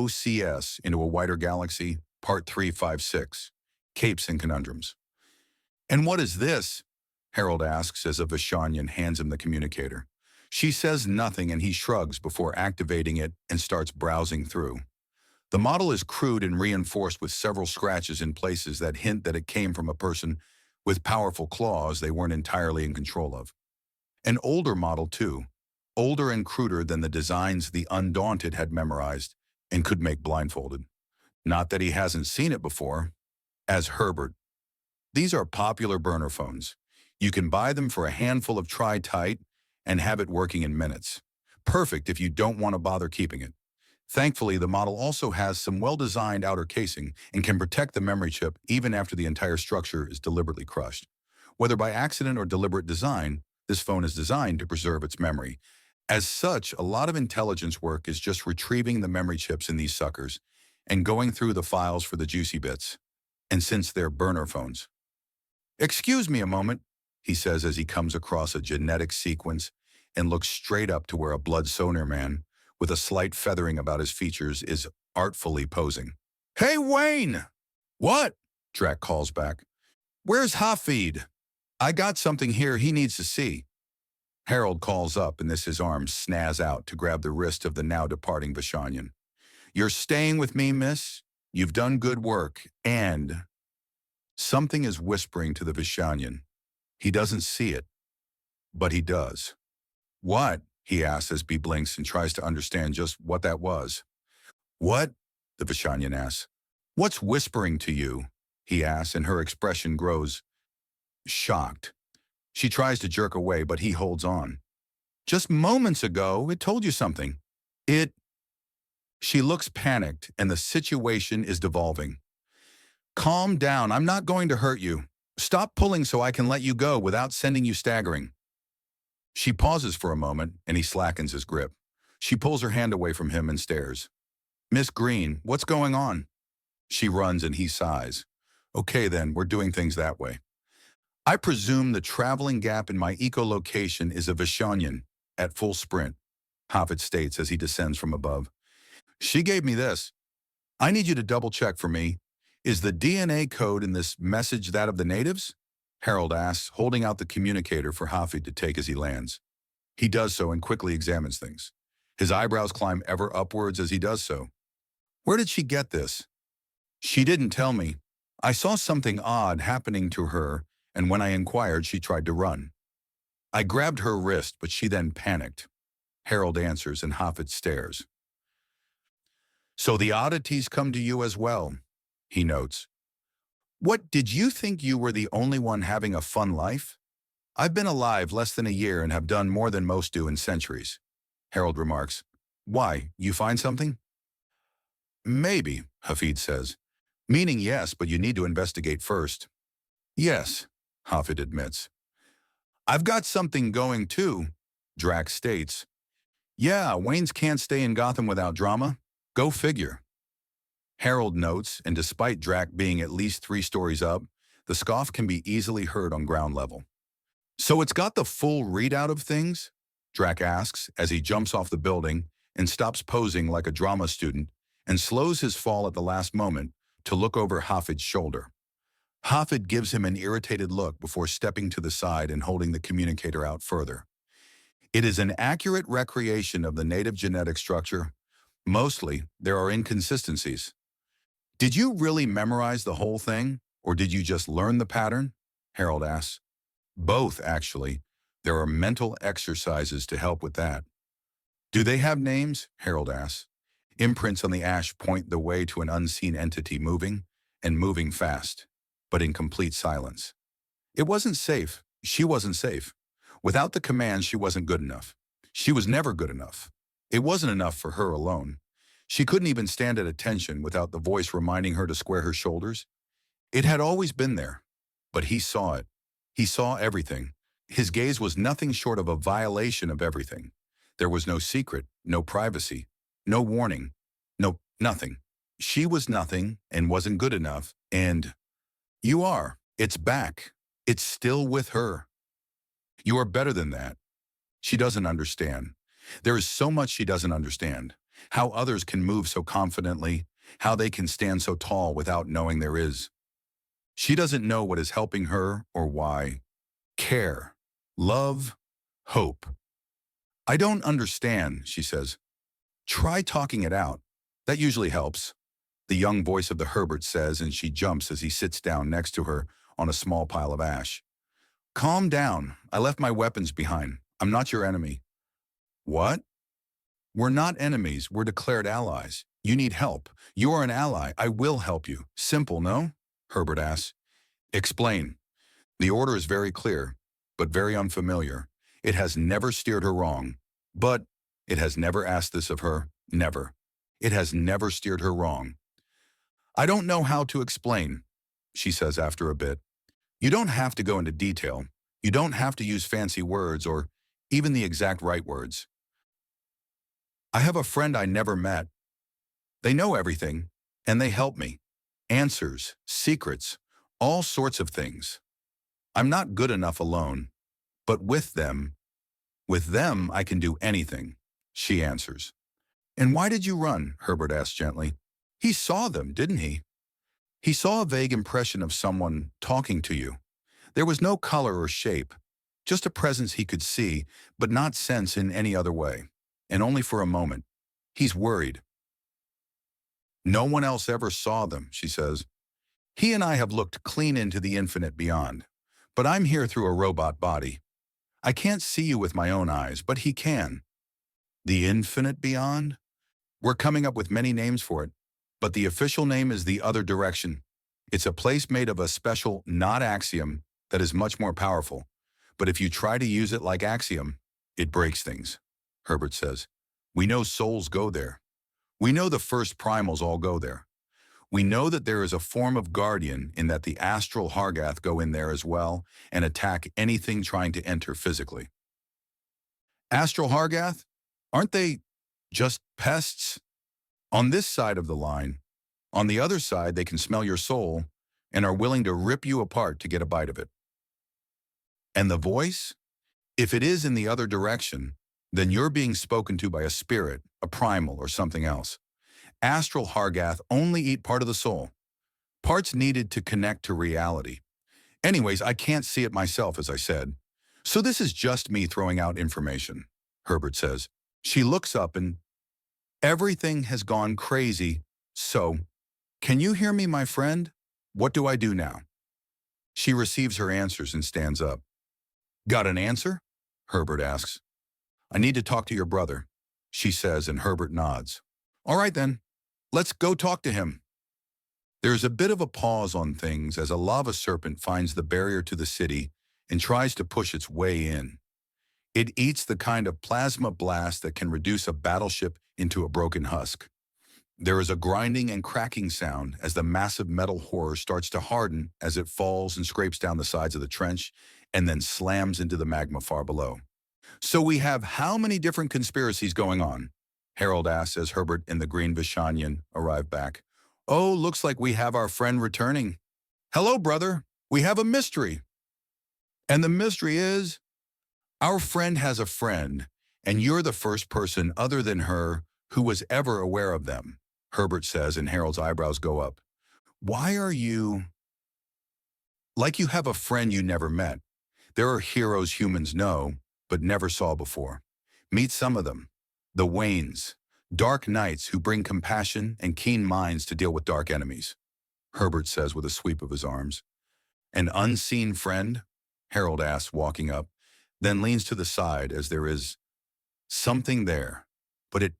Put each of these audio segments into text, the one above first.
OOCS into a wider galaxy, Part 356, Capes and Conundrums. And what is this? Harold asks as a Vishanian hands him the communicator. She says nothing and he shrugs before activating it and starts browsing through. The model is crude and reinforced with several scratches in places that hint that it came from a person with powerful claws they weren't entirely in control of. An older model, too, older and cruder than the designs the Undaunted had memorized and could make blindfolded. Not that he hasn't seen it before. As Herbert. These are popular burner phones. You can buy them for a handful of tri-tite and have it working in minutes. Perfect if you don't want to bother keeping it. Thankfully, the model also has some well-designed outer casing and can protect the memory chip even after the entire structure is deliberately crushed. Whether by accident or deliberate design, this phone is designed to preserve its memory. As such, a lot of intelligence work is just retrieving the memory chips in these suckers and going through the files for the juicy bits. And since they're burner phones. "Excuse me a moment," he says as he comes across a genetic sequence and looks straight up to where a blood sonar man, with a slight feathering about his features, is artfully posing. "Hey, Wayne!" "What?" Drac calls back. "Where's Hafid? I got something here he needs to see." Harold calls up and his arms snaz out to grab the wrist of the now departing Vishanian. "You're staying with me, miss? You've done good work, and..." Something is whispering to the Vishanian. He doesn't see it, but he does. "What?" he asks as B blinks and tries to understand just what that was. "What?" the Vishanian asks. "What's whispering to you?" he asks, and her expression grows shocked. She tries to jerk away, but he holds on. "Just moments ago, it told you something. It..." She looks panicked, and the situation is devolving. "Calm down, I'm not going to hurt you. Stop pulling so I can let you go without sending you staggering." She pauses for a moment, and he slackens his grip. She pulls her hand away from him and stares. "Miss Green, what's going on?" She runs and he sighs. "Okay then, we're doing things that way. I presume the traveling gap in my echolocation is a Vishanian at full sprint," Hafid states as he descends from above. "She gave me this. I need you to double-check for me. Is the DNA code in this message that of the natives?" Harold asks, holding out the communicator for Hafid to take as he lands. He does so and quickly examines things. His eyebrows climb ever upwards as he does so. "Where did she get this?" "She didn't tell me. I saw something odd happening to her, and when I inquired, she tried to run. I grabbed her wrist, but she then panicked." Harold answers, and Hafid stares. "So the oddities come to you as well," he notes. "What, did you think you were the only one having a fun life? I've been alive less than a year and have done more than most do in centuries," Harold remarks. "Why, you find something?" "Maybe," Hafid says. "Meaning yes, but you need to investigate first." "Yes," Hafid admits. "I've got something going too," Drax states. "Yeah, Waynes can't stay in Gotham without drama. Go figure." Harold notes, and despite Drac being at least 3 stories up, the scoff can be easily heard on ground level. "So it's got the full readout of things?" Drac asks as he jumps off the building and stops posing like a drama student and slows his fall at the last moment to look over Hafid's shoulder. Hafid gives him an irritated look before stepping to the side and holding the communicator out further. It is an accurate recreation of the native genetic structure. Mostly, there are inconsistencies. "Did you really memorize the whole thing, or did you just learn the pattern?" Harold asks. "Both, actually. There are mental exercises to help with that." "Do they have names?" Harold asks. Imprints on the ash point the way to an unseen entity moving, and moving fast, but in complete silence. It wasn't safe. She wasn't safe. Without the commands, she wasn't good enough. She was never good enough. It wasn't enough for her alone. She couldn't even stand at attention without the voice reminding her to square her shoulders. It had always been there, but he saw it. He saw everything. His gaze was nothing short of a violation of everything. There was no secret, no privacy, no warning, no nothing. She was nothing and wasn't good enough, and you are. It's back. It's still with her. You are better than that. She doesn't understand. There is so much she doesn't understand. how others can move so confidently, how they can stand so tall without knowing there is. She doesn't know what is helping her or why. Care, love, hope. I don't understand, she says. Try talking it out. That usually helps. The young voice of the Herbert says, and she jumps as he sits down next to her on a small pile of ash. Calm down. I left my weapons behind. I'm not your enemy. What? We're not enemies. We're declared allies. You need help. You are an ally. I will help you. Simple, no? Herbert asks. Explain. The order is very clear, but very unfamiliar. It has never steered her wrong. But it has never asked this of her. Never. It has never steered her wrong. I don't know how to explain, she says after a bit. You don't have to go into detail. You don't have to use fancy words or even the exact right words. I have a friend I never met. They know everything, and they help me. Answers, secrets, all sorts of things. I'm not good enough alone, but with them I can do anything, she answers. And why did you run? Herbert asks gently. He saw them, didn't he? He saw a vague impression of someone talking to you. There was no color or shape, just a presence he could see, but not sense in any other way, and only for a moment. He's worried. No one else ever saw them, she says. He and I have looked clean into the infinite beyond, but I'm here through a robot body. I can't see you with my own eyes, but he can. The infinite beyond? We're coming up with many names for it, but the official name is the other direction. It's a place made of a special not axiom that is much more powerful. But if you try to use it like axiom, it breaks things, Herbert says. We know souls go there. We know the first primals all go there. We know that there is a form of guardian in that the astral Hargath go in there as well and attack anything trying to enter physically. Astral Hargath? Aren't they just pests? On this side of the line, on the other side they can smell your soul and are willing to rip you apart to get a bite of it. And the voice? If it is in the other direction, then you're being spoken to by a spirit, a primal, or something else. Astral Hargath only eat part of the soul, parts needed to connect to reality. Anyways, I can't see it myself, as I said. So this is just me throwing out information, Herbert says. She looks up and everything has gone crazy. So, can you hear me, my friend? What do I do now? She receives her answers and stands up. Got an answer? Herbert asks. I need to talk to your brother, she says, and Herbert nods. All right then, let's go talk to him. There's a bit of a pause on things as a lava serpent finds the barrier to the city and tries to push its way in. It eats the kind of plasma blast that can reduce a battleship into a broken husk. There is a grinding and cracking sound as the massive metal horror starts to harden as it falls and scrapes down the sides of the trench and then slams into the magma far below. So we have how many different conspiracies going on? Harold asks as Herbert and the Green Vishanian arrive back. Oh, looks like we have our friend returning. Hello, brother. We have a mystery. And the mystery is, our friend has a friend, and you're the first person other than her who was ever aware of them, Herbert says, and Harold's eyebrows go up. Why are you... Like you have a friend you never met. There are heroes humans know, but never saw before. Meet some of them. The Waynes, dark knights who bring compassion and keen minds to deal with dark enemies, Herbert says with a sweep of his arms. An unseen friend? Harold asks, walking up, then leans to the side as there is something there. But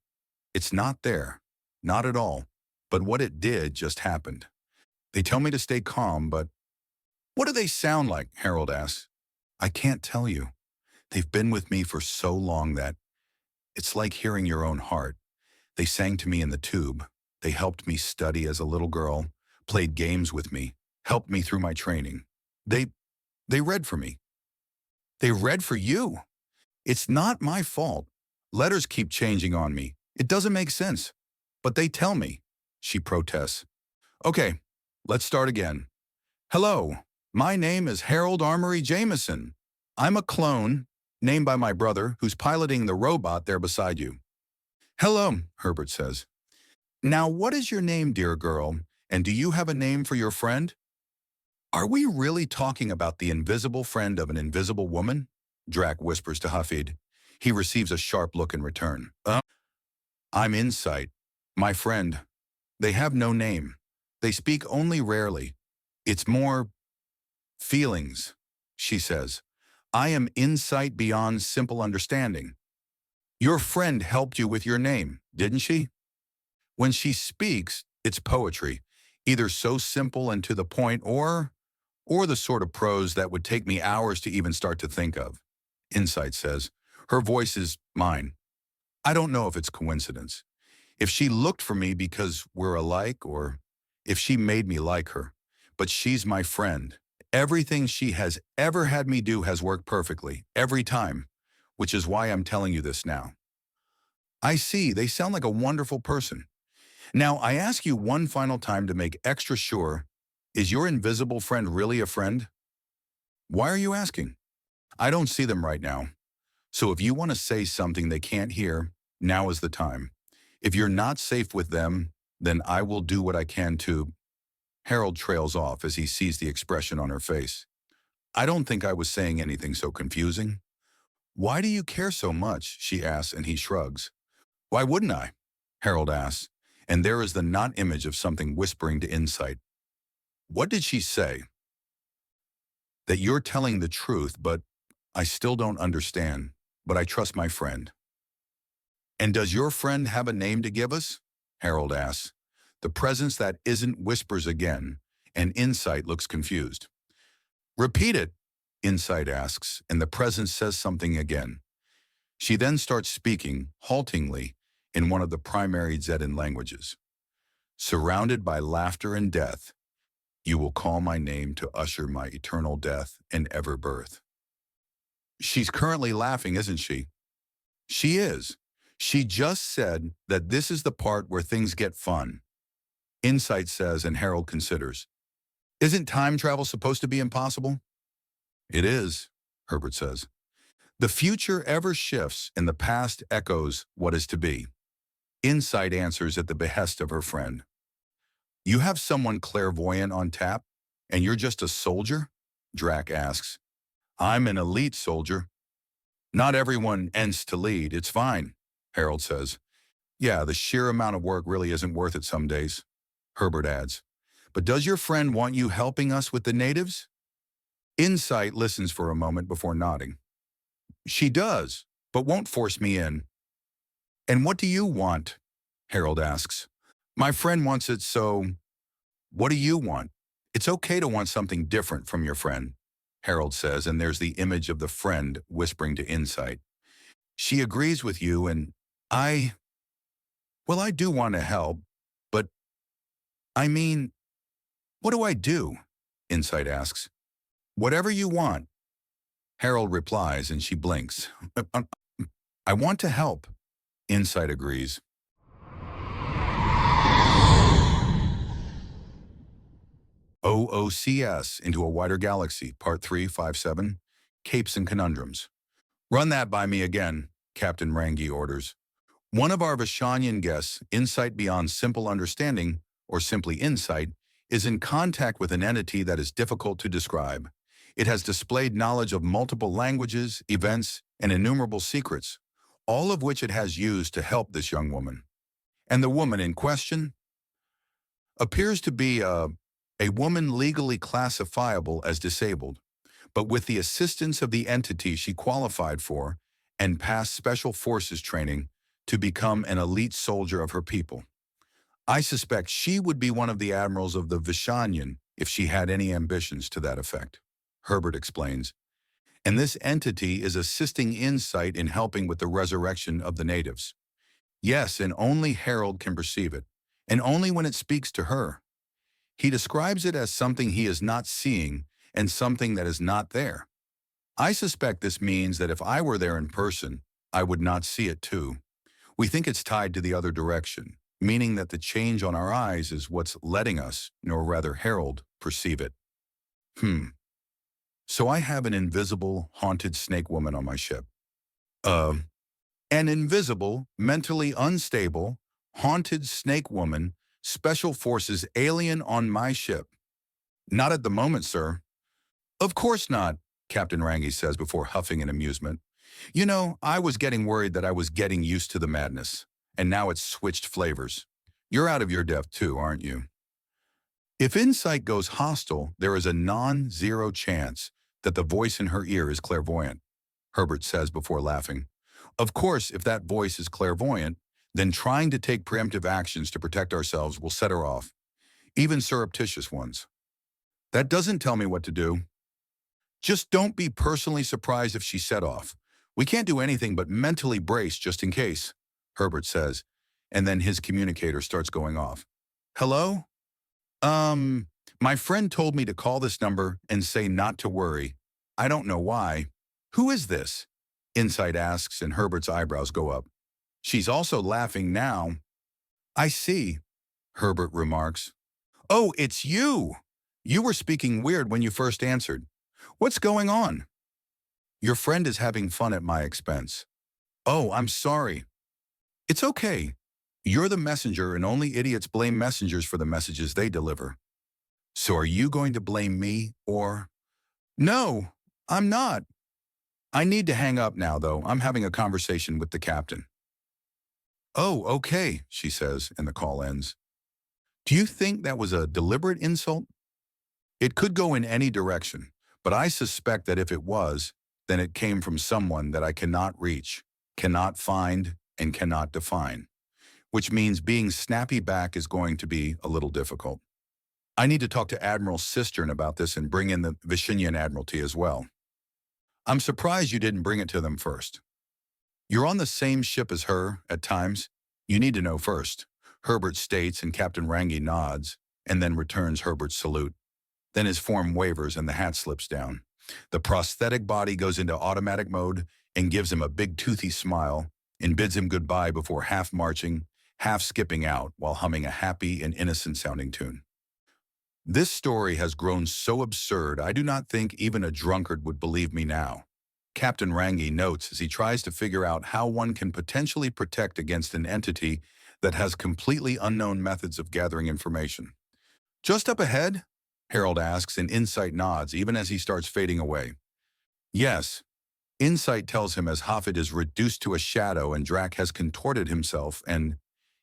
it's not there. Not at all. But what it did just happened. They tell me to stay calm, but... What do they sound like? Harold asks. I can't tell you. They've been with me for so long that it's like hearing your own heart. They sang to me in the tube. They helped me study as a little girl, played games with me, helped me through my training. They read for me. They read for you. It's not my fault. Letters keep changing on me. It doesn't make sense. But they tell me, she protests. Okay, let's start again. Hello, my name is Harold Armory Jameson. I'm a clone, named by my brother, who's piloting the robot there beside you. Hello, Herbert says. Now, what is your name, dear girl? And do you have a name for your friend? Are we really talking about the invisible friend of an invisible woman? Drac whispers to Hafid. He receives a sharp look in return. I'm Insight. My friend. They have no name. They speak only rarely. It's more feelings, she says. I am insight beyond simple understanding. Your friend helped you with your name, didn't she? When she speaks, it's poetry, either so simple and to the point or the sort of prose that would take me hours to even start to think of. Insight says, her voice is mine. I don't know if it's coincidence. If she looked for me because we're alike or if she made me like her. But she's my friend. Everything she has ever had me do has worked perfectly, every time, which is why I'm telling you this now. I see, they sound like a wonderful person. Now, I ask you one final time to make extra sure, is your invisible friend really a friend? Why are you asking? I don't see them right now. So if you want to say something they can't hear, now is the time. If you're not safe with them, then I will do what I can to. Harold trails off as he sees the expression on her face. I don't think I was saying anything so confusing. Why do you care so much? She asks, and he shrugs. Why wouldn't I? Harold asks, and there is the not image of something whispering to Insight. What did she say? That you're telling the truth, but I still don't understand, but I trust my friend. And does your friend have a name to give us? Harold asks. The presence that isn't whispers again, and Insight looks confused. Repeat it, Insight asks, and the presence says something again. She then starts speaking, haltingly, in one of the primary Zetan languages. Surrounded by laughter and death, you will call my name to usher my eternal death and ever birth. She's currently laughing, isn't she? She is. She just said that this is the part where things get fun. Insight says, and Harold considers. Isn't time travel supposed to be impossible? It is, Herbert says. The future ever shifts and the past echoes what is to be. Insight answers at the behest of her friend. You have someone clairvoyant on tap, and you're just a soldier? Drac asks. I'm an elite soldier. Not everyone ends to lead, it's fine, Harold says. Yeah, the sheer amount of work really isn't worth it some days, Herbert adds. But does your friend want you helping us with the natives? Insight listens for a moment before nodding. She does, but won't force me in. And what do you want? Harold asks. My friend wants it, so what do you want? It's okay to want something different from your friend, Harold says, and there's the image of the friend whispering to Insight. She agrees with you, and I do want to help, but I mean, what do I do? Insight asks. Whatever you want, Harold replies, and she blinks. I want to help, Insight agrees. OOCS, Into a Wider Galaxy, Part 357, Capes and Conundrums. Run that by me again, Captain Rangi orders. One of our Vishanian guests, Insight Beyond Simple Understanding, or simply Insight, is in contact with an entity that is difficult to describe. It has displayed knowledge of multiple languages, events, and innumerable secrets, all of which it has used to help this young woman. And the woman in question appears to be a woman legally classifiable as disabled, but with the assistance of the entity she qualified for and passed special forces training to become an elite soldier of her people. I suspect she would be one of the admirals of the Vishanian if she had any ambitions to that effect, Herbert explains. And this entity is assisting Insight in helping with the resurrection of the natives. Yes, and only Harold can perceive it, and only when it speaks to her. He describes it as something he is not seeing and something that is not there. I suspect this means that if I were there in person, I would not see it too. We think it's tied to the other direction, meaning that the change on our eyes is what's letting us, nor rather Harold, perceive it. So I have an invisible, haunted snake woman on my ship. An invisible, mentally unstable, haunted snake woman, special forces alien on my ship. Not at the moment, sir. Of course not, Captain Rangi says before huffing in amusement. You know, I was getting worried that I was getting used to the madness, and now it's switched flavors. You're out of your depth too, aren't you? If insight goes hostile, there is a non-zero chance that the voice in her ear is clairvoyant, Herbert says before laughing. Of course, if that voice is clairvoyant, then trying to take preemptive actions to protect ourselves will set her off, even surreptitious ones. That doesn't tell me what to do. Just don't be personally surprised if she set off. We can't do anything but mentally brace just in case, Herbert says, and then his communicator starts going off. Hello? My friend told me to call this number and say not to worry. I don't know why. Who is this? Insight asks, and Herbert's eyebrows go up. She's also laughing now. I see, Herbert remarks. Oh, it's you! You were speaking weird when you first answered. What's going on? Your friend is having fun at my expense. Oh, I'm sorry. It's okay. You're the messenger, and only idiots blame messengers for the messages they deliver. So are you going to blame me, or? No, I'm not. I need to hang up now, though. I'm having a conversation with the captain. Oh, okay, she says, and the call ends. Do you think that was a deliberate insult? It could go in any direction, but I suspect that if it was, then it came from someone that I cannot reach, cannot find, and cannot define, which means being snappy back is going to be a little difficult. I need to talk to Admiral Cistern about this and bring in the Vishinian Admiralty as well. I'm surprised you didn't bring it to them first. You're on the same ship as her, at times. You need to know first, Herbert states, and Captain Rangi nods, and then returns Herbert's salute. Then his form wavers and the hat slips down. The prosthetic body goes into automatic mode and gives him a big toothy smile and bids him goodbye before half marching, half skipping out while humming a happy and innocent-sounding tune. This story has grown so absurd I do not think even a drunkard would believe me now, Captain Rangi notes as he tries to figure out how one can potentially protect against an entity that has completely unknown methods of gathering information. Just up ahead? Harold asks, and Insight nods even as he starts fading away. Yes, Insight tells him as Hafid is reduced to a shadow and Drac has contorted himself and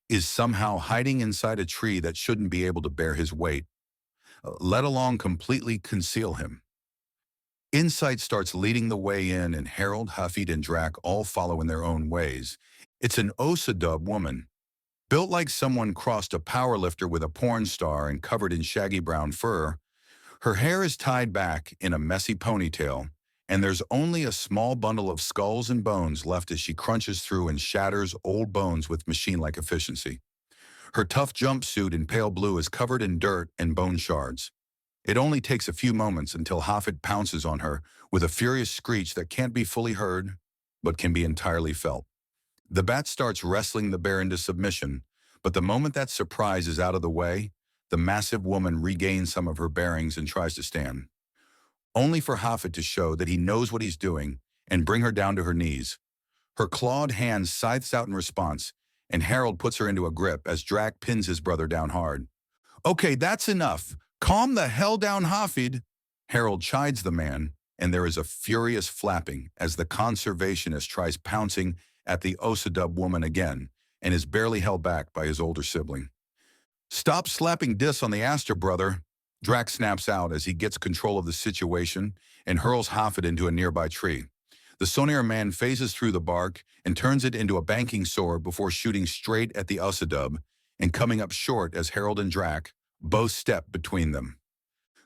is somehow hiding inside a tree that shouldn't be able to bear his weight, let alone completely conceal him. Insight starts leading the way in, and Harold, Hafid, and Drac all follow in their own ways. It's an Osadub woman, built like someone crossed a powerlifter with a porn star and covered in shaggy brown fur. Her hair is tied back in a messy ponytail, and there's only a small bundle of skulls and bones left as she crunches through and shatters old bones with machine-like efficiency. Her tough jumpsuit in pale blue is covered in dirt and bone shards. It only takes a few moments until Hafid pounces on her with a furious screech that can't be fully heard, but can be entirely felt. The bat starts wrestling the bear into submission, but the moment that surprise is out of the way, the massive woman regains some of her bearings and tries to stand, only for Hafid to show that he knows what he's doing and bring her down to her knees. Her clawed hand scythes out in response, and Harold puts her into a grip as Drac pins his brother down hard. Okay, that's enough. Calm the hell down, Hafid. Harold chides the man, and there is a furious flapping as the conservationist tries pouncing at the Osadub woman again and is barely held back by his older sibling. Stop slapping dis on the Aster, brother. Drac snaps out as he gets control of the situation and hurls Hafid into a nearby tree. The Sonair man phases through the bark and turns it into a banking sword before shooting straight at the Osadub and coming up short as Harold and Drac both step between them.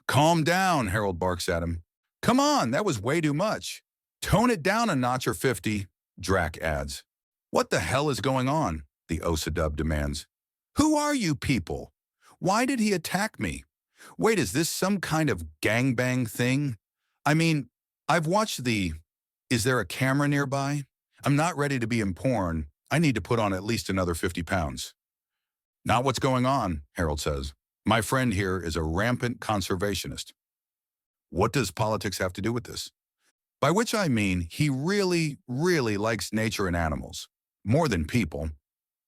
Calm down, Harold barks at him. Come on, that was way too much. Tone it down a notch or 50, Drac adds. What the hell is going on? The Osadub demands. Who are you people? Why did he attack me? Wait, is this some kind of gangbang thing? I mean, I've watched the... Is there a camera nearby? I'm not ready to be in porn. I need to put on at least another 50 pounds. Not what's going on, Harold says. My friend here is a rampant conservationist. What does politics have to do with this? By which I mean he really, really likes nature and animals. More than people.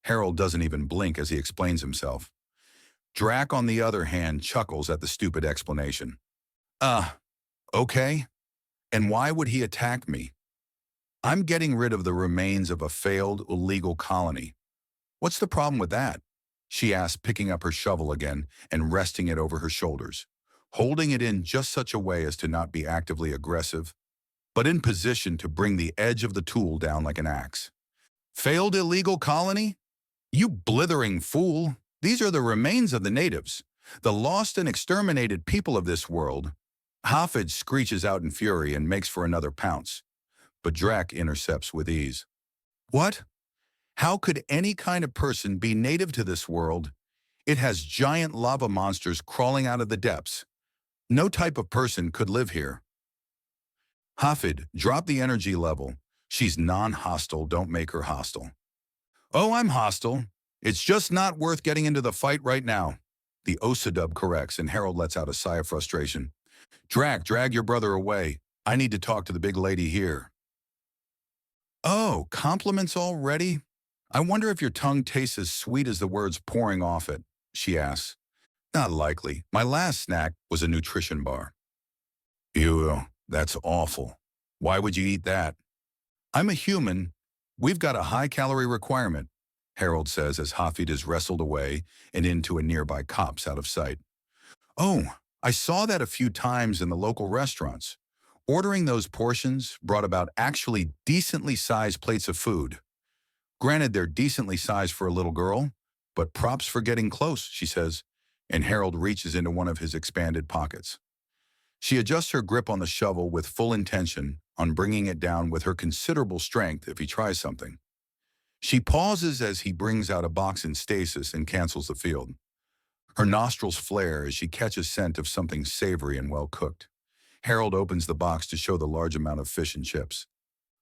Harold doesn't even blink as he explains himself. Drac, on the other hand, chuckles at the stupid explanation. Uh, okay. And why would he attack me? I'm getting rid of the remains of a failed illegal colony. What's the problem with that? She asked, picking up her shovel again and resting it over her shoulders, holding it in just such a way as to not be actively aggressive, but in position to bring the edge of the tool down like an axe. Failed illegal colony? You blithering fool! These are the remains of the natives, the lost and exterminated people of this world. Hafid screeches out in fury and makes for another pounce, but Drac intercepts with ease. What? How could any kind of person be native to this world? It has giant lava monsters crawling out of the depths. No type of person could live here. Hafid, drop the energy level. She's non-hostile, don't make her hostile. Oh, I'm hostile. It's just not worth getting into the fight right now. The OOCS corrects, and Harold lets out a sigh of frustration. Drac, drag your brother away. I need to talk to the big lady here. Oh, compliments already? I wonder if your tongue tastes as sweet as the words pouring off it, she asks. Not likely. My last snack was a nutrition bar. Ew, that's awful. Why would you eat that? I'm a human. We've got a high-calorie requirement, Harold says as Hafid is wrestled away and into a nearby copse out of sight. Oh, I saw that a few times in the local restaurants. Ordering those portions brought about actually decently sized plates of food. Granted, they're decently sized for a little girl, but props for getting close, she says, and Harold reaches into one of his expanded pockets. She adjusts her grip on the shovel with full intention on bringing it down with her considerable strength if he tries something. She pauses as he brings out a box in stasis and cancels the field. Her nostrils flare as she catches scent of something savory and well-cooked. Harold opens the box to show the large amount of fish and chips.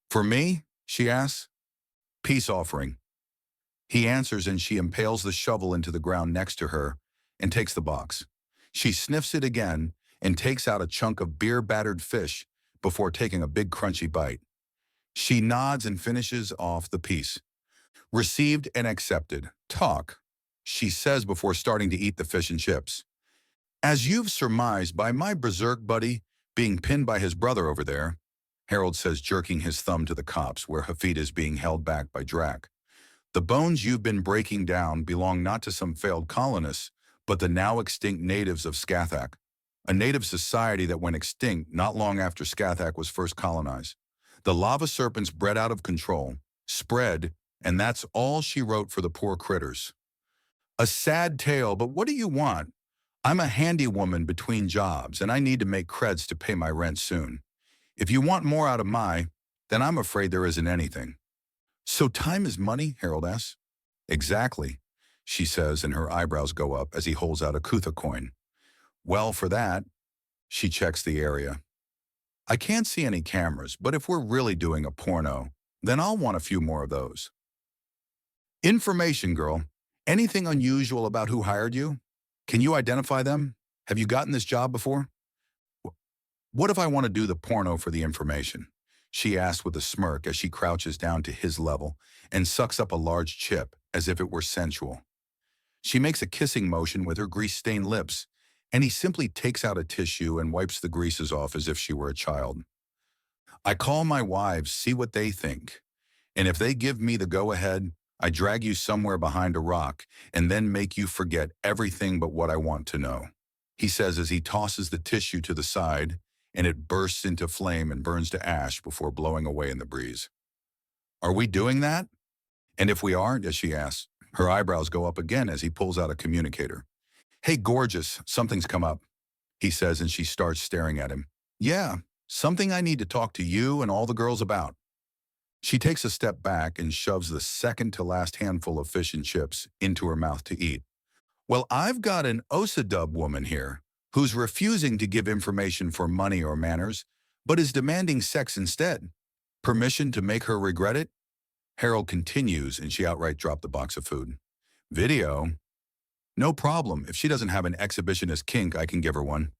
For me? She asks. Peace offering. He answers and she impales the shovel into the ground next to her and takes the box. She sniffs it again and takes out a chunk of beer-battered fish before taking a big crunchy bite. She nods and finishes off the piece. Received and accepted. Talk, she says before starting to eat the fish and chips. As you've surmised by my berserk buddy being pinned by his brother over there, Harold says, jerking his thumb to the copse where Hafid is being held back by Drac. The bones you've been breaking down belong not to some failed colonists, but the now extinct natives of Scathach, a native society that went extinct not long after Scathach was first colonized. The lava serpents bred out of control, spread, and that's all she wrote for the poor critters. A sad tale, but what do you want? I'm a handy woman between jobs, and I need to make creds to pay my rent soon. If you want more out of then I'm afraid there isn't anything. So time is money, Harold asks. Exactly, she says, and her eyebrows go up as he holds out a Kutha coin. Well, for that, she checks the area. I can't see any cameras, but if we're really doing a porno, then I'll want a few more of those. Information, girl. Anything unusual about who hired you? Can you identify them? Have you gotten this job before? What if I want to do the porno for the information? She asks with a smirk as she crouches down to his level and sucks up a large chip as if it were sensual. She makes a kissing motion with her grease-stained lips, and he simply takes out a tissue and wipes the greases off as if she were a child. I call my wives, see what they think, and if they give me the go-ahead, I drag you somewhere behind a rock and then make you forget everything but what I want to know, he says as he tosses the tissue to the side, and it bursts into flame and burns to ash before blowing away in the breeze. Are we doing that? And if we aren't, as she asks, her eyebrows go up again as he pulls out a communicator. Hey, gorgeous, something's come up, he says, and she starts staring at him. Yeah, something I need to talk to you and all the girls about. She takes a step back and shoves the second-to-last handful of fish and chips into her mouth to eat. Well, I've got an OOCS woman here who's refusing to give information for money or manners, but is demanding sex instead. Permission to make her regret it? Harold continues, and she outright dropped the box of food. Video? No problem. If she doesn't have an exhibitionist kink, I can give her one.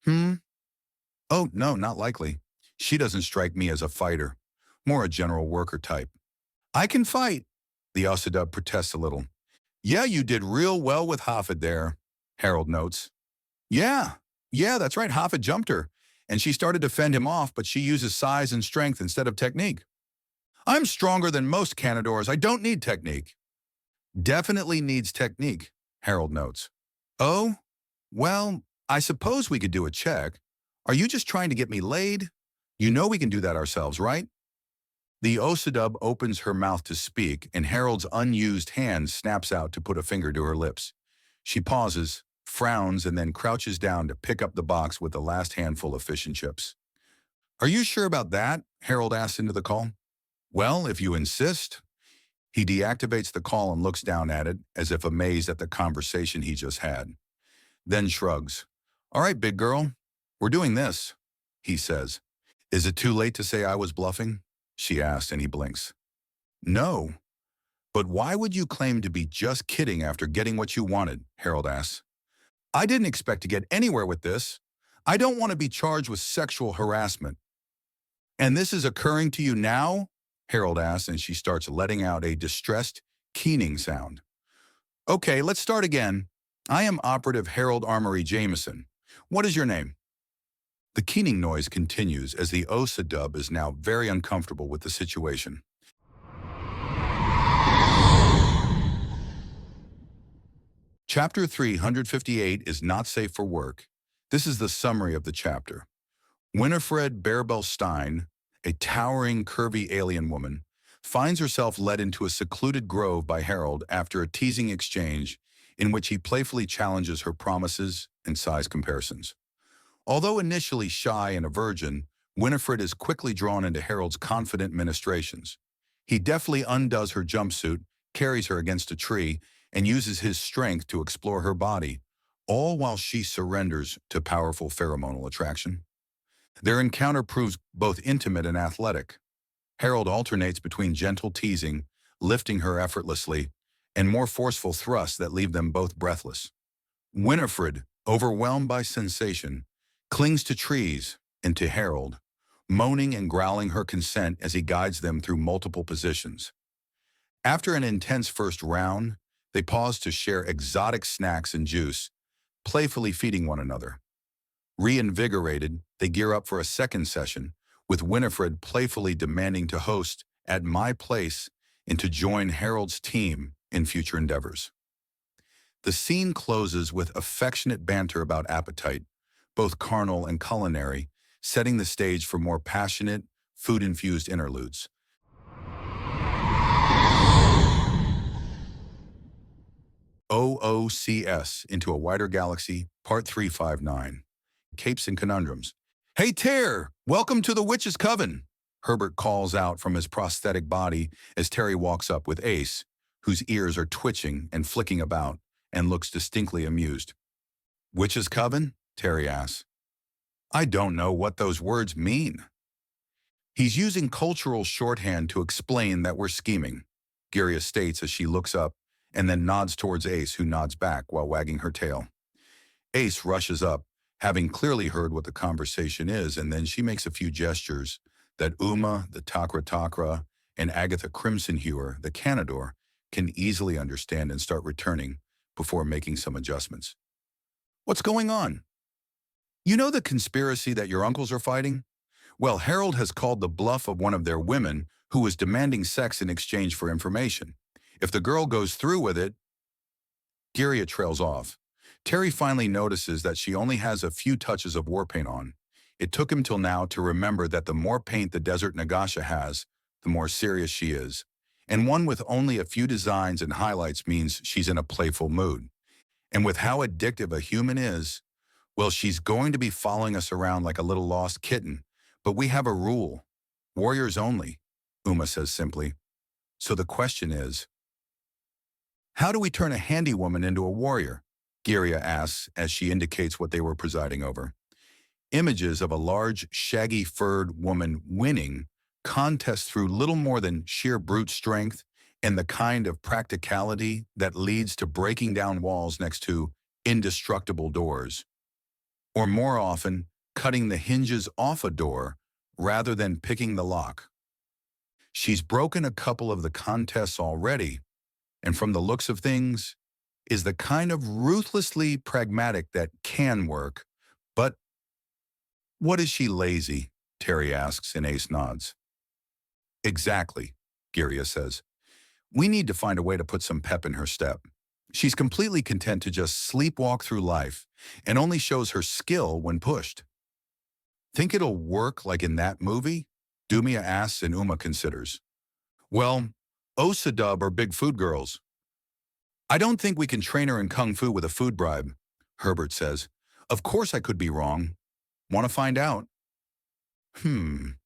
Oh, no, not likely. She doesn't strike me as a fighter, more a general worker type. I can fight, the Usadub protests a little. Yeah, you did real well with Hafid there, Harold notes. Yeah, yeah, that's right, Hafid jumped her, and she started to fend him off, but she uses size and strength instead of technique. I'm stronger than most Canadors, I don't need technique. Definitely needs technique, Harold notes. Oh, well, I suppose we could do a check. Are you just trying to get me laid? You know we can do that ourselves, right? The Osadub opens her mouth to speak, and Harold's unused hand snaps out to put a finger to her lips. She pauses, frowns, and then crouches down to pick up the box with the last handful of fish and chips. Are you sure about that? Harold asks into the call. Well, if you insist. He deactivates the call and looks down at it, as if amazed at the conversation he just had. Then shrugs. All right, big girl, we're doing this, he says. Is it too late to say I was bluffing? She asks, and he blinks. No. But why would you claim to be just kidding after getting what you wanted? Harold asks. I didn't expect to get anywhere with this. I don't want to be charged with sexual harassment. And this is occurring to you now? Harold asks, and she starts letting out a distressed, keening sound. Okay, let's start again. I am Operative Harold Armory Jameson. What is your name? The keening noise continues as the Osadub is now very uncomfortable with the situation. Chapter 358 is not safe for work. This is the summary of the chapter. Winifred Berbel-Stein, a towering, curvy alien woman, finds herself led into a secluded grove by Harold after a teasing exchange in which he playfully challenges her promises and size comparisons. Although initially shy and a virgin, Winifred is quickly drawn into Harold's confident ministrations. He deftly undoes her jumpsuit, carries her against a tree, and uses his strength to explore her body, all while she surrenders to powerful pheromonal attraction. Their encounter proves both intimate and athletic. Harold alternates between gentle teasing, lifting her effortlessly, and more forceful thrusts that leave them both breathless. Winifred, overwhelmed by sensation, clings to trees and to Harold, moaning and growling her consent as he guides them through multiple positions. After an intense first round, they pause to share exotic snacks and juice, playfully feeding one another. Reinvigorated, they gear up for a second session, with Winifred playfully demanding to host at my place and to join Harold's team in future endeavors. The scene closes with affectionate banter about appetite, both carnal and culinary, setting the stage for more passionate, food-infused interludes. OOCS, Into a Wider Galaxy, Part 359. Capes and Conundrums. Hey, Ter! Welcome to the Witch's Coven! Herbert calls out from his prosthetic body as Terry walks up with Ace, whose ears are twitching and flicking about, and looks distinctly amused. Witch's Coven? Terry asks. I don't know what those words mean. He's using cultural shorthand to explain that we're scheming, Giria states as she looks up and then nods towards Ace, who nods back while wagging her tail. Ace rushes up, having clearly heard what the conversation is, and then she makes a few gestures that Uma, the Takra, and Agatha Crimsonhewer, the Canador, can easily understand and start returning before making some adjustments. What's going on? You know the conspiracy that your uncles are fighting? Well, Harold has called the bluff of one of their women who was demanding sex in exchange for information. If the girl goes through with it, Giria trails off. Terry finally notices that she only has a few touches of war paint on. It took him till now to remember that the more paint the Desert Nagasha has, the more serious she is. And one with only a few designs and highlights means she's in a playful mood. And with how addictive a human is, well, she's going to be following us around like a little lost kitten. But we have a rule. Warriors only, Uma says simply. So the question is, how do we turn a handy woman into a warrior? Giria asks as she indicates what they were presiding over. Images of a large, shaggy furred woman winning contest through little more than sheer brute strength and the kind of practicality that leads to breaking down walls next to indestructible doors. Or more often, cutting the hinges off a door rather than picking the lock. She's broken a couple of the contests already, and from the looks of things, is the kind of ruthlessly pragmatic that can work. But what is she lazy? Terry asks, and Ace nods. Exactly, Giria says. We need to find a way to put some pep in her step. She's completely content to just sleepwalk through life and only shows her skill when pushed. Think it'll work like in that movie? Dumia asks and Uma considers. Well, Osadub are big food girls. I don't think we can train her in kung fu with a food bribe, Herbert says. Of course I could be wrong. Want to find out? I'm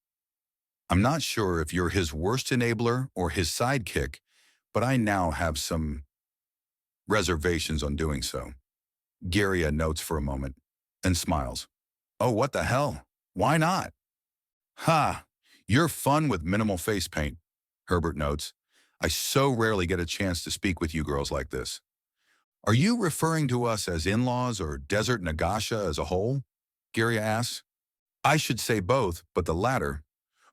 not sure if you're his worst enabler or his sidekick, but I now have some reservations on doing so. Giria notes for a moment and smiles. Oh, what the hell? Why not? Ha! You're fun with minimal face paint, Herbert notes. I so rarely get a chance to speak with you girls like this. Are you referring to us as in-laws or Desert Nagasha as a whole? Giria asks. I should say both, but the latter.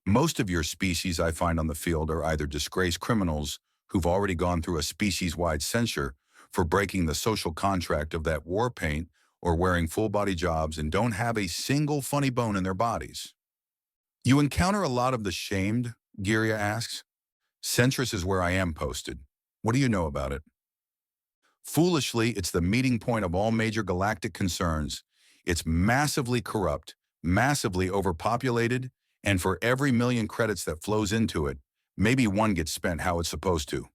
Most of your species I find on the field are either disgraced criminals who've already gone through a species-wide censure for breaking the social contract of that war paint or wearing full-body jobs and don't have a single funny bone in their bodies. You encounter a lot of the shamed? Giria asks. Centris is where I am posted. What do you know about it? Foolishly, it's the meeting point of all major galactic concerns. It's massively corrupt, massively overpopulated, and for every million credits that flows into it, maybe one gets spent how it's supposed to.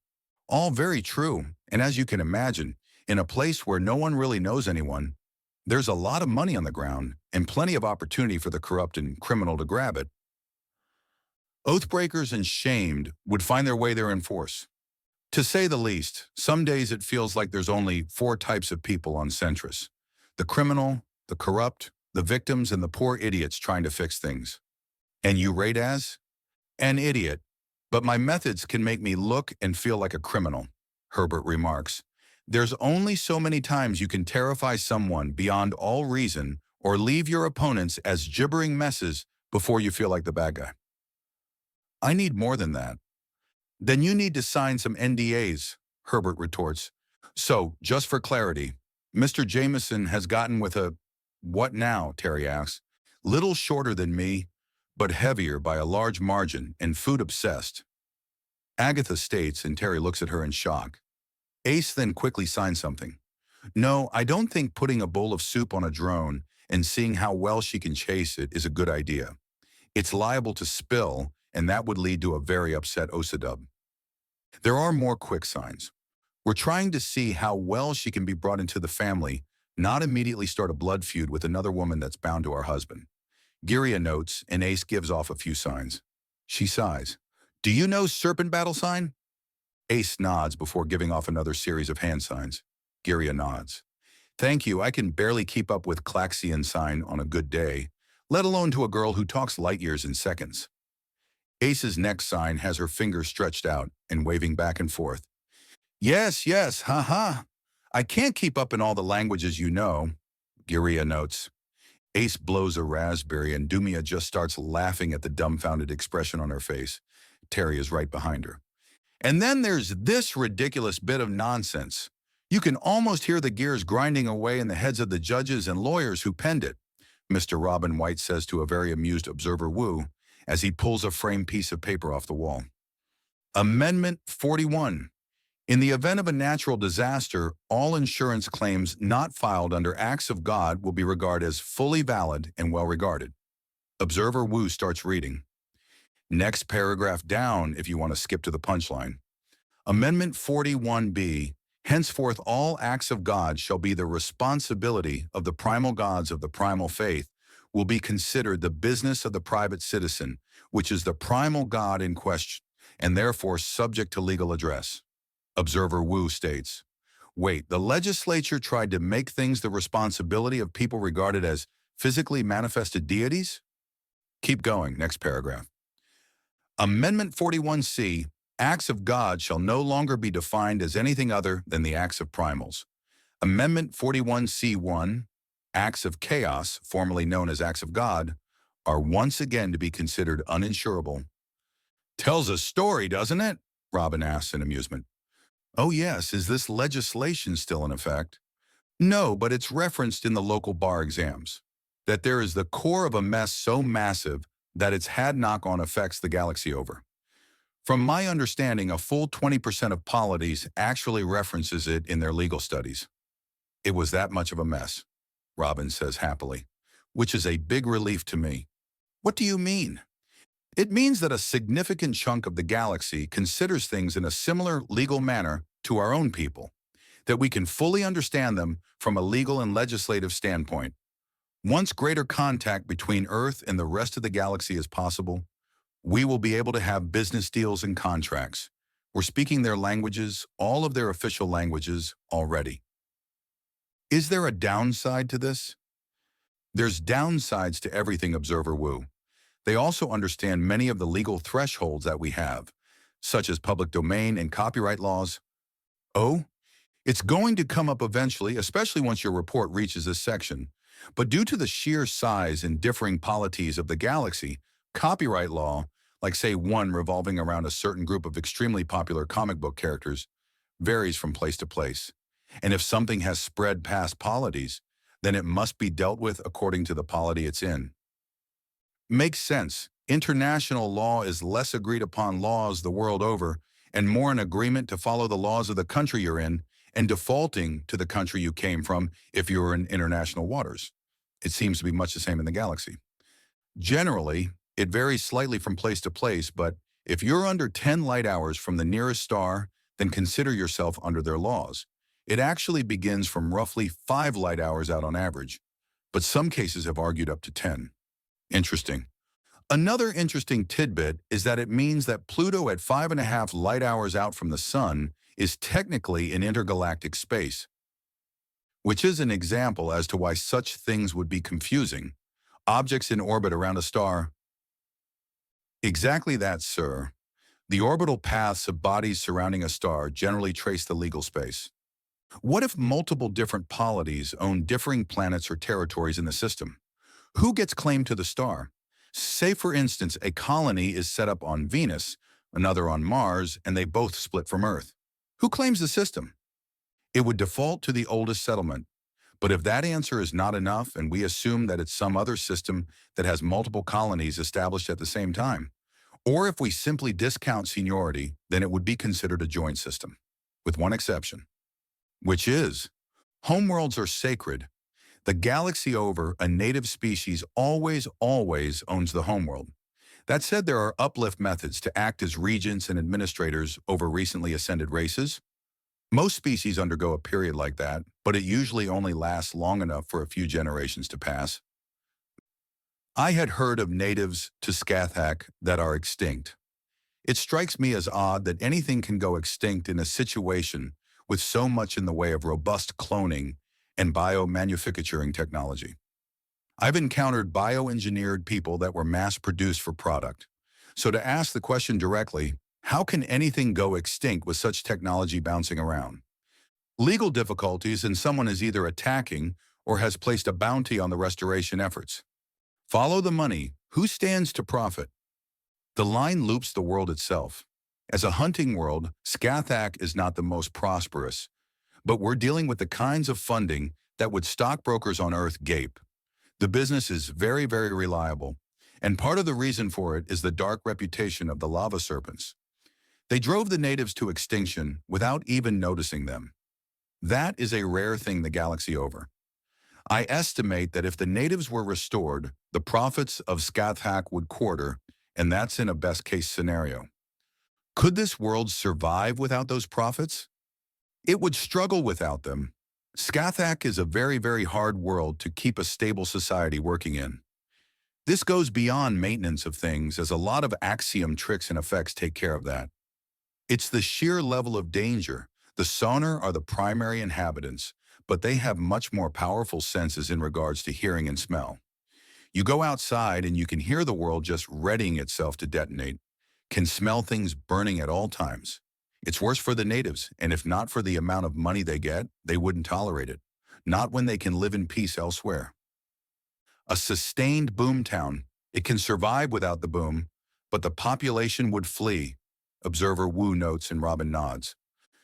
All very true, and as you can imagine, in a place where no one really knows anyone, there's a lot of money on the ground and plenty of opportunity for the corrupt and criminal to grab it. Oathbreakers and shamed would find their way there in force. To say the least, some days it feels like there's only 4 types of people on Centris. The criminal, the corrupt, the victims, and the poor idiots trying to fix things. And you rate as? An idiot. But my methods can make me look and feel like a criminal, Herbert remarks. There's only so many times you can terrify someone beyond all reason or leave your opponents as gibbering messes before you feel like the bad guy. I need more than that. Then you need to sign some NDAs, Herbert retorts. So, just for clarity, Mr. Jameson has gotten with a, what now, Terry asks. Little shorter than me, but heavier by a large margin and food-obsessed. Agatha states, and Terry looks at her in shock. Ace then quickly signs something. No, I don't think putting a bowl of soup on a drone and seeing how well she can chase it is a good idea. It's liable to spill, and that would lead to a very upset Osadub. There are more quick signs. We're trying to see how well she can be brought into the family, not immediately start a blood feud with another woman that's bound to our husband. Giria notes, and Ace gives off a few signs. She sighs. Do you know serpent battle sign? Ace nods before giving off another series of hand signs. Giria nods. Thank you, I can barely keep up with Klaxian sign on a good day, let alone to a girl who talks light years in seconds. Ace's next sign has her fingers stretched out and waving back and forth. Yes, haha. I can't keep up in all the languages you know, Giria notes. Ace blows a raspberry and Dumia just starts laughing at the dumbfounded expression on her face. Terry is right behind her. And then there's this ridiculous bit of nonsense. You can almost hear the gears grinding away in the heads of the judges and lawyers who penned it, Mr. Robin White says to a very amused observer Wu as he pulls a framed piece of paper off the wall. Amendment 41. In the event of a natural disaster, all insurance claims not filed under acts of God will be regarded as fully valid and well regarded. Observer Wu starts reading. Next paragraph down if you want to skip to the punchline. Amendment 41B. Henceforth all acts of God shall be the responsibility of the primal gods of the primal faith, will be considered the business of the private citizen, which is the primal god in question, and therefore subject to legal address. Observer Wu states, wait, the legislature tried to make things the responsibility of people regarded as physically manifested deities? Keep going, next paragraph. Amendment 41C, acts of God shall no longer be defined as anything other than the acts of primals. Amendment 41C1, acts of chaos, formerly known as acts of God, are once again to be considered uninsurable. Tells a story, doesn't it? Robin asks in amusement. Oh yes, is this legislation still in effect? No, but it's referenced in the local bar exams. That there is the core of a mess so massive that it's had knock-on effects the galaxy over. From my understanding, a full 20% of polities actually references it in their legal studies. It was that much of a mess, Robin says happily, which is a big relief to me. What do you mean? It means that a significant chunk of the galaxy considers things in a similar legal manner to our own people, that we can fully understand them from a legal and legislative standpoint. Once greater contact between Earth and the rest of the galaxy is possible, we will be able to have business deals and contracts. We're speaking their languages, all of their official languages, already. Is there a downside to this? There's downsides to everything, Observer Wu. They also understand many of the legal thresholds that we have, such as public domain and copyright laws. Oh, it's going to come up eventually, especially once your report reaches this section. But due to the sheer size and differing polities of the galaxy, copyright law, like say one revolving around a certain group of extremely popular comic book characters, varies from place to place. And if something has spread past polities, then it must be dealt with according to the polity it's in. Makes sense. International law is less agreed upon laws the world over and more an agreement to follow the laws of the country you're in and defaulting to the country you came from if you're in international waters. It seems to be much the same in the galaxy. Generally, it varies slightly from place to place, but if you're under 10 light hours from the nearest star, then consider yourself under their laws. It actually begins from roughly 5 light hours out on average, but some cases have argued up to 10. Interesting. Another interesting tidbit is that it means that Pluto at 5.5 light hours out from the Sun is technically in intergalactic space, which is an example as to why such things would be confusing. Objects in orbit around a star. Exactly that, sir. The orbital paths of bodies surrounding a star generally trace the legal space. What if multiple different polities own differing planets or territories in the system? Who gets claim to the star? Say, for instance, a colony is set up on Venus, another on Mars, and they both split from Earth. Who claims the system? It would default to the oldest settlement. But if that answer is not enough and we assume that it's some other system that has multiple colonies established at the same time, or if we simply discount seniority, then it would be considered a joint system, with one exception, which is homeworlds are sacred. The galaxy over, a native species always owns the homeworld. That said, there are uplift methods to act as regents and administrators over recently ascended races. Most species undergo a period like that, but it usually only lasts long enough for a few generations to pass. I had heard of natives to Xueting that are extinct. It strikes me as odd that anything can go extinct in a situation with so much in the way of robust cloning and biomanufacturing technology. I've encountered bioengineered people that were mass-produced for product. So to ask the question directly, how can anything go extinct with such technology bouncing around? Legal difficulties and someone is either attacking or has placed a bounty on the restoration efforts. Follow the money. Who stands to profit? The line loops the world itself. As a hunting world, Xueting is not the most prosperous, but we're dealing with the kinds of funding that would stockbrokers on Earth gape. The business is very, very reliable, and part of the reason for it is the dark reputation of the lava serpents. They drove the natives to extinction without even noticing them. That is a rare thing the galaxy over. I estimate that if the natives were restored, the profits of Xueting would quarter, and that's in a best-case scenario. Could this world survive without those profits? It would struggle without them. Xueting is a very, very hard world to keep a stable society working in. This goes beyond maintenance of things, as a lot of axiom tricks and effects take care of that. It's the sheer level of danger. The Sonar are the primary inhabitants, but they have much more powerful senses in regards to hearing and smell. You go outside and you can hear the world just readying itself to detonate, can smell things burning at all times. It's worse for the natives, and if not for the amount of money they get, they wouldn't tolerate it. Not when they can live in peace elsewhere. A sustained boomtown. It can survive without the boom, but the population would flee, observer Wu notes and Robin nods.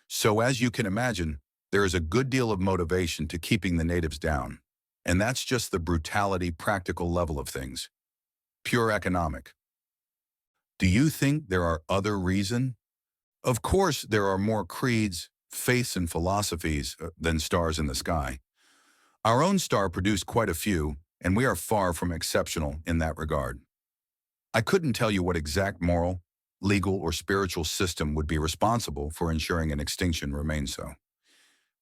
So as you can imagine, there is a good deal of motivation to keeping the natives down. And that's just the brutality, practical level of things. Pure economic. Do you think there are other reasons? Of course, there are more creeds, faiths, and philosophies than stars in the sky. Our own star produced quite a few, and we are far from exceptional in that regard. I couldn't tell you what exact moral, legal, or spiritual system would be responsible for ensuring an extinction remains so.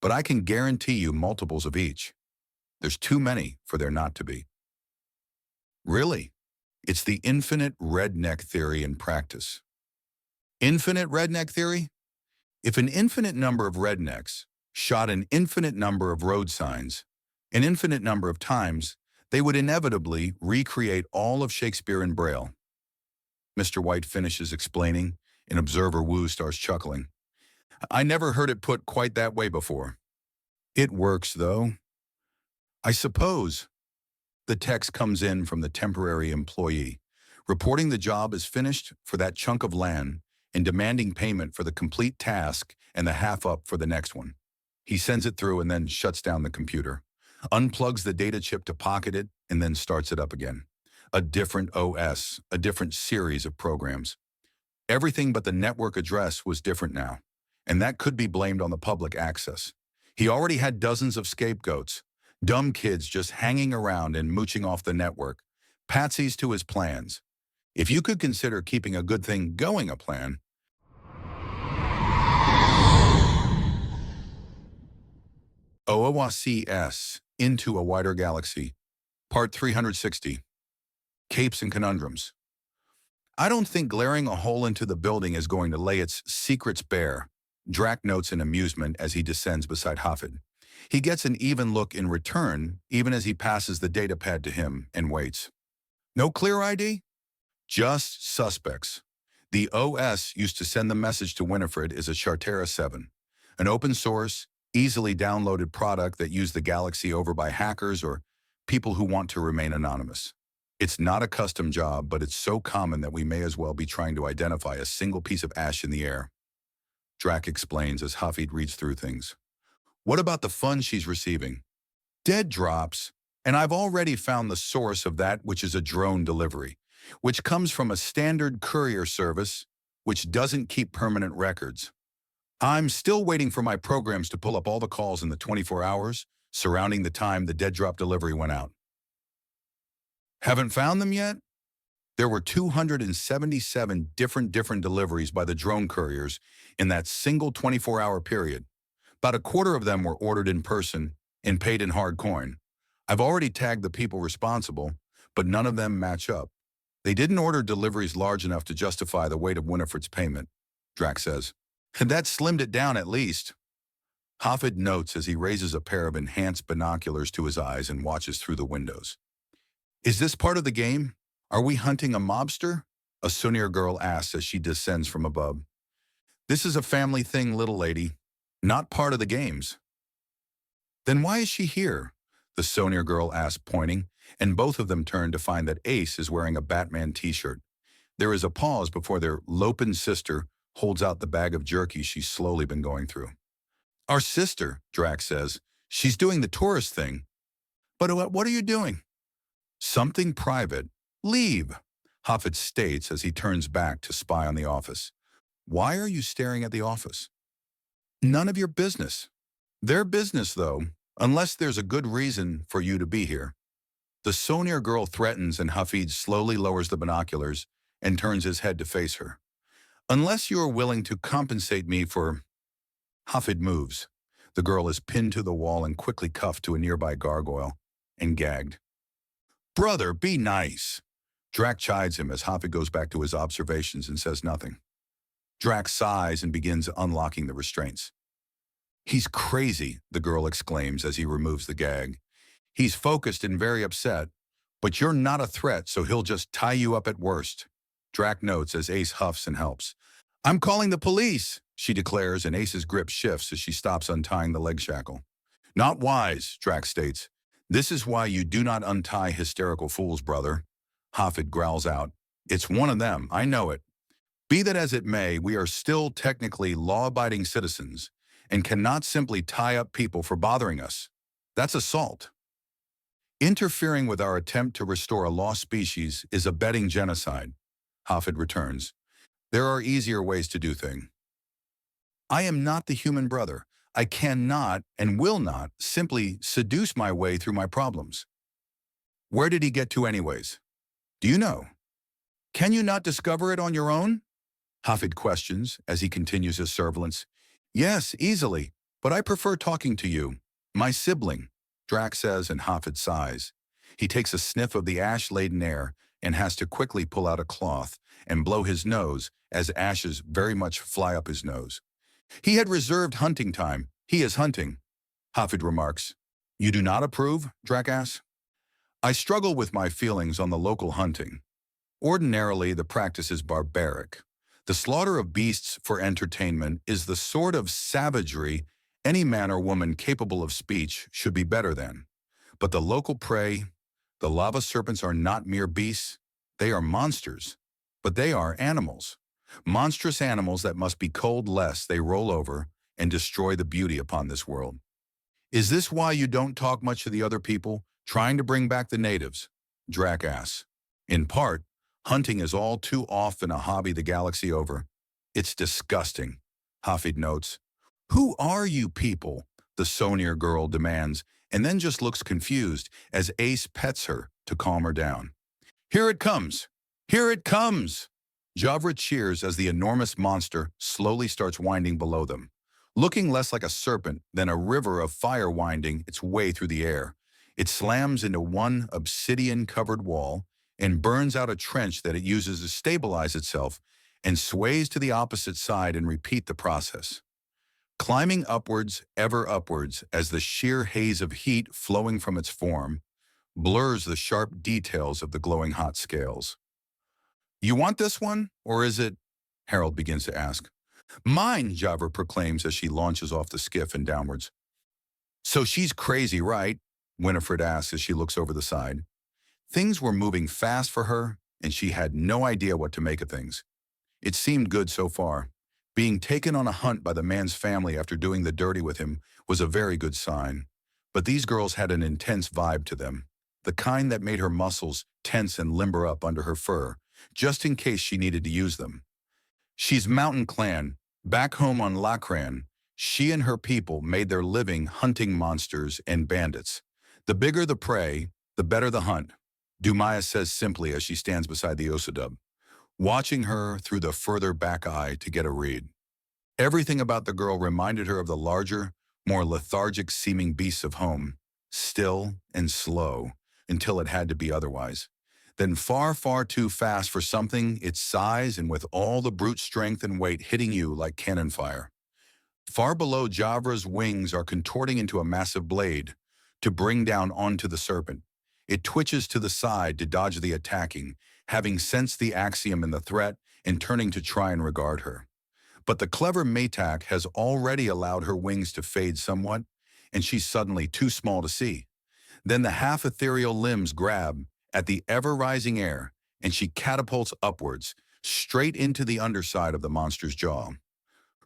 But I can guarantee you multiples of each. There's too many for there not to be. Really? It's the infinite redneck theory in practice. Infinite redneck theory? If an infinite number of rednecks shot an infinite number of road signs, an infinite number of times, they would inevitably recreate all of Shakespeare in Braille. Mr. White finishes explaining, and observer Wu starts chuckling. I never heard it put quite that way before. It works, though. I suppose. The text comes in from the temporary employee, reporting the job is finished for that chunk of land and demanding payment for the complete task and the half up for the next one. He sends it through and then shuts down the computer, unplugs the data chip to pocket it, and then starts it up again. A different OS, a different series of programs. Everything but the network address was different now, and that could be blamed on the public access. He already had dozens of scapegoats, dumb kids just hanging around and mooching off the network, patsies to his plans. If you could consider keeping a good thing going a plan, OOCS, Into a Wider Galaxy, Part 360, Capes and Conundrums. I don't think glaring a hole into the building is going to lay its secrets bare, Drac notes in amusement as he descends beside Hafid. He gets an even look in return, even as he passes the datapad to him and waits. No clear ID? Just suspects. The OS used to send the message to Winifred is a Ch.Ch.356-360, 7, an open source, easily downloaded product that used the galaxy over by hackers or people who want to remain anonymous. It's not a custom job, but it's so common that we may as well be trying to identify a single piece of ash in the air. Drac explains as Hafid reads through things. What about the funds she's receiving? Dead drops, and I've already found the source of that, which is a drone delivery, which comes from a standard courier service, which doesn't keep permanent records. I'm still waiting for my programs to pull up all the calls in the 24 hours surrounding the time the dead drop delivery went out. Haven't found them yet? There were 277 different deliveries by the drone couriers in that single 24-hour period. About a quarter of them were ordered in person and paid in hard coin. I've already tagged the people responsible, but none of them match up. They didn't order deliveries large enough to justify the weight of Winifred's payment, Drac says. That slimmed it down at least. Hafid notes as he raises a pair of enhanced binoculars to his eyes and watches through the windows. Is this part of the game? Are we hunting a mobster? A Sunir girl asks as she descends from above. This is a family thing, little lady. Not part of the games. Then why is she here? The Sonir girl asks, pointing, and both of them turn to find that Ace is wearing a Batman t-shirt. There is a pause before their lopin sister holds out the bag of jerky she's slowly been going through. Our sister, Drac says. She's doing the tourist thing. But what are you doing? Something private. Leave, Hafid states as he turns back to spy on the office. Why are you staring at the office? None of your business. Their business, though, unless there's a good reason for you to be here. The Sonir girl threatens and Hafid slowly lowers the binoculars and turns his head to face her. Unless you are willing to compensate me for... Hafid moves. The girl is pinned to the wall and quickly cuffed to a nearby gargoyle and gagged. Brother, be nice. Drac chides him as Hafid goes back to his observations and says nothing. Drac sighs and begins unlocking the restraints. He's crazy, the girl exclaims as he removes the gag. He's focused and very upset, but you're not a threat, so he'll just tie you up at worst. Drac notes as Ace huffs and helps. I'm calling the police, she declares, and Ace's grip shifts as she stops untying the leg shackle. Not wise, Drac states. This is why you do not untie hysterical fools, brother. Hafid growls out. It's one of them, I know it. Be that as it may, we are still technically law-abiding citizens and cannot simply tie up people for bothering us. That's assault. Interfering with our attempt to restore a lost species is abetting genocide. Hafid returns. There are easier ways to do things. I am not the human brother. I cannot and will not simply seduce my way through my problems. Where did he get to anyways? Do you know? Can you not discover it on your own? Hafid questions as he continues his surveillance. Yes, easily, but I prefer talking to you. My sibling, Drac says, and Hafid sighs. He takes a sniff of the ash-laden air and has to quickly pull out a cloth and blow his nose as ashes very much fly up his nose. He had reserved hunting time. He is hunting. Hafid remarks. You do not approve? Drac asks. I struggle with my feelings on the local hunting. Ordinarily, the practice is barbaric. The slaughter of beasts for entertainment is the sort of savagery any man or woman capable of speech should be better than. But the local prey, the lava serpents are not mere beasts. They are monsters. But they are animals. Monstrous animals that must be culled lest they roll over and destroy the beauty upon this world. Is this why you don't talk much to the other people, trying to bring back the natives? Drac asks. In part, hunting is all too often a hobby the galaxy over. It's disgusting, Hafid notes. Who are you people? The Sonier girl demands, and then just looks confused as Ace pets her to calm her down. Here it comes! Here it comes! Ch.Ch.356 cheers as the enormous monster slowly starts winding below them, looking less like a serpent than a river of fire winding its way through the air. It slams into one obsidian-covered wall and burns out a trench that it uses to stabilize itself and sways to the opposite side and repeat the process. Climbing upwards, ever upwards, as the sheer haze of heat flowing from its form blurs the sharp details of the glowing hot scales. You want this one, or is it? Harold begins to ask. Mine, Ch.Ch.356 proclaims as she launches off the skiff and downwards. So she's crazy, right? Winifred asks as she looks over the side. Things were moving fast for her, and she had no idea what to make of things. It seemed good so far. Being taken on a hunt by the man's family after doing the dirty with him was a very good sign. But these girls had an intense vibe to them, the kind that made her muscles tense and limber up under her fur, just in case she needed to use them. She's Mountain Clan. Back home on Lacran, she and her people made their living hunting monsters and bandits. The bigger the prey, the better the hunt, Dumaya says simply as she stands beside the Osadub, watching her through the further back eye to get a read. Everything about the girl reminded her of the larger, more lethargic-seeming beasts of home, still and slow, until it had to be otherwise. Then far, far too fast for something its size and with all the brute strength and weight hitting you like cannon fire. Far below, Ch.Ch.356's wings are contorting into a massive blade to bring down onto the serpent. It twitches to the side to dodge the attacking, having sensed the axiom in the threat and turning to try and regard her. But the clever Maytak has already allowed her wings to fade somewhat, and she's suddenly too small to see. Then the half-ethereal limbs grab at the ever-rising air, and she catapults upwards, straight into the underside of the monster's jaw.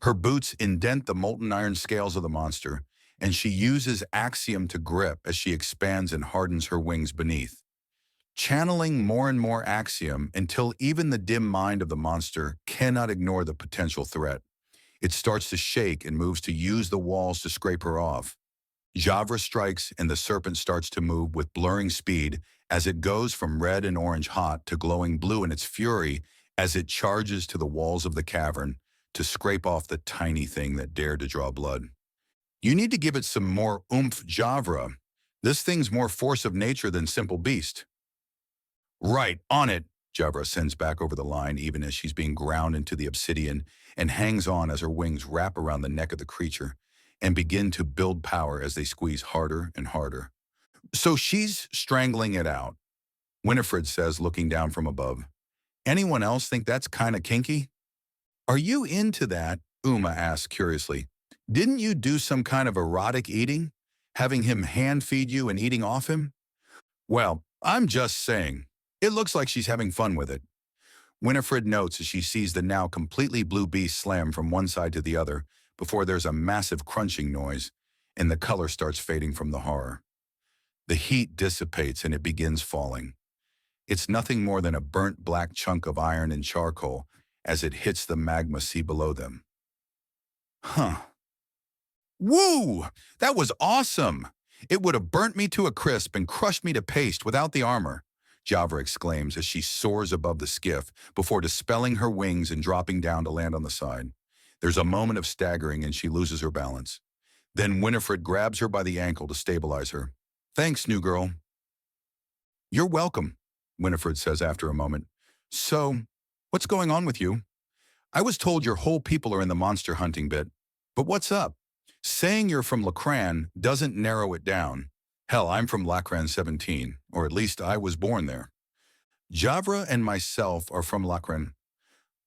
Her boots indent the molten iron scales of the monster, and she uses axiom to grip as she expands and hardens her wings beneath, channeling more and more axiom until even the dim mind of the monster cannot ignore the potential threat. It starts to shake and moves to use the walls to scrape her off. Ch.Ch.356 strikes and the serpent starts to move with blurring speed as it goes from red and orange hot to glowing blue in its fury as it charges to the walls of the cavern to scrape off the tiny thing that dared to draw blood. You need to give it some more oomph, Ch.Ch.356. This thing's more force of nature than simple beast. Right, on it, Ch.Ch.356 sends back over the line even as she's being ground into the obsidian and hangs on as her wings wrap around the neck of the creature and begin to build power as they squeeze harder and harder. So she's strangling it out, Winifred says, looking down from above. Anyone else think that's kind of kinky? Are you into that? Uma asks curiously. Didn't you do some kind of erotic eating? Having him hand feed you and eating off him? Well, I'm just saying. It looks like she's having fun with it. Winifred notes as she sees the now completely blue beast slam from one side to the other before there's a massive crunching noise and the color starts fading from the horror. The heat dissipates and it begins falling. It's nothing more than a burnt black chunk of iron and charcoal as it hits the magma sea below them. Huh. Woo! That was awesome! It would have burnt me to a crisp and crushed me to paste without the armor, Javra exclaims as she soars above the skiff before dispelling her wings and dropping down to land on the side. There's a moment of staggering and she loses her balance. Then Winifred grabs her by the ankle to stabilize her. Thanks, new girl. You're welcome, Winifred says after a moment. So, what's going on with you? I was told your whole people are in the monster hunting bit. But what's up? Saying you're from Lacran doesn't narrow it down. Hell, I'm from Lacran 17, or at least I was born there. Javra and myself are from Lacran.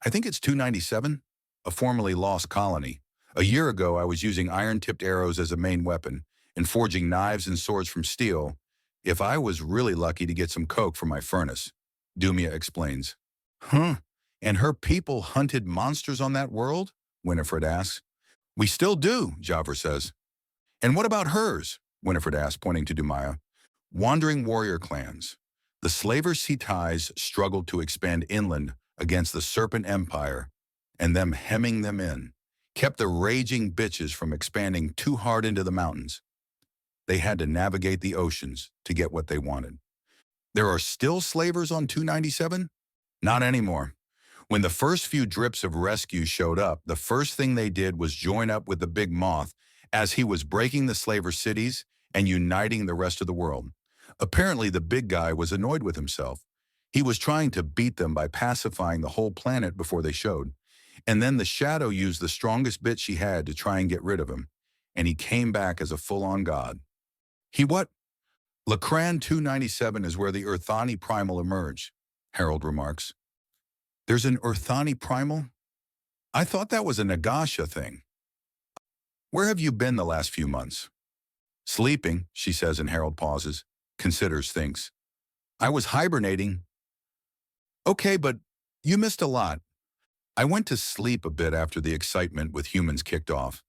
I think it's 297, a formerly lost colony. A year ago, I was using iron-tipped arrows as a main weapon and forging knives and swords from steel if I was really lucky to get some coke from my furnace, Dumia explains. Huh? And her people hunted monsters on that world? Winifred asks. We still do, Javra says. And what about hers? Winifred asks, pointing to Dumaya. Wandering warrior clans. The slaver Ch.Ch.356 struggled to expand inland against the Serpent Empire, and them hemming them in kept the raging bitches from expanding too hard into the mountains. They had to navigate the oceans to get what they wanted. There are still slavers on 297? Not anymore. When the first few drips of rescue showed up, the first thing they did was join up with the Big Moth as he was breaking the slaver cities and uniting the rest of the world. Apparently, the big guy was annoyed with himself. He was trying to beat them by pacifying the whole planet before they showed. And then the Shadow used the strongest bit she had to try and get rid of him. And he came back as a full-on god. He what? Lacran 297 is where the Urthani Primal emerged, Harold remarks. There's an Urthani Primal? I thought that was a Nagasha thing. Where have you been the last few months? Sleeping, she says, and Harold pauses, considers, thinks. I was hibernating. Okay, but you missed a lot. I went to sleep a bit after the excitement with humans kicked off.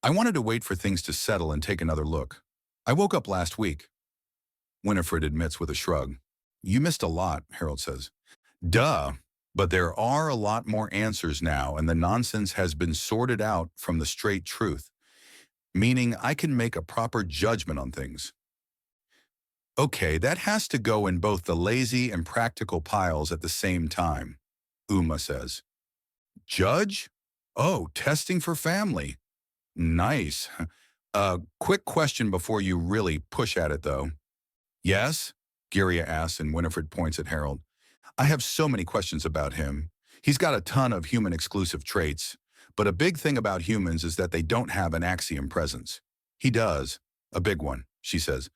I wanted to wait for things to settle and take another look. I woke up last week. Winifred admits with a shrug. You missed a lot, Harold says. Duh, but there are a lot more answers now, and the nonsense has been sorted out from the straight truth, meaning I can make a proper judgment on things. Okay, that has to go in both the lazy and practical piles at the same time, Uma says. Judge? Oh, testing for family. Nice. Quick question before you really push at it, though. Yes? Giria asks, and Winifred points at Harold. I have so many questions about him. He's got a ton of human-exclusive traits, but a big thing about humans is that they don't have an axiom presence. He does. A big one, she says.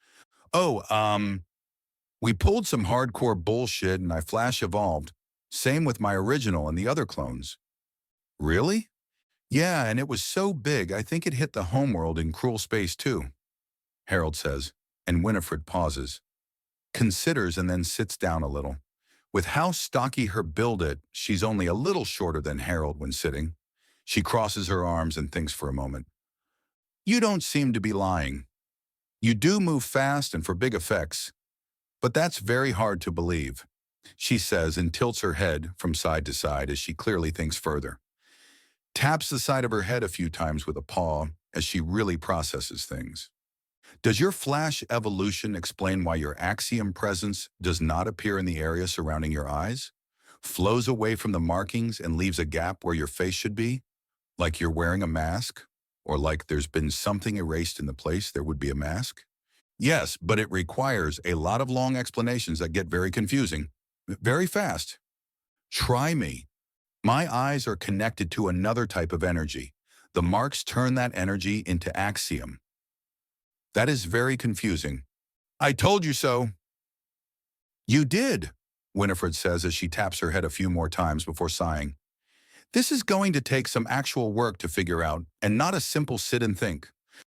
Oh, we pulled some hardcore bullshit and I flash evolved. Same with my original and the other clones. Really? Yeah, and it was so big, I think it hit the homeworld in cruel space too, Harold says, and Winifred pauses, considers and then sits down a little. With how stocky her build is, she's only a little shorter than Harold when sitting. She crosses her arms and thinks for a moment. You don't seem to be lying. You do move fast and for big effects, but that's very hard to believe, she says and tilts her head from side to side as she clearly thinks further. Taps the side of her head a few times with a paw as she really processes things. Does your flash evolution explain why your axiom presence does not appear in the area surrounding your eyes? Flows away from the markings and leaves a gap where your face should be? Like you're wearing a mask? Or like there's been something erased in the place there would be a mask? Yes, but it requires a lot of long explanations that get very confusing. Very fast. Try me. My eyes are connected to another type of energy. The marks turn that energy into axiom. That is very confusing. I told you so. You did, Winifred says as she taps her head a few more times before sighing. This is going to take some actual work to figure out, and not a simple sit and think.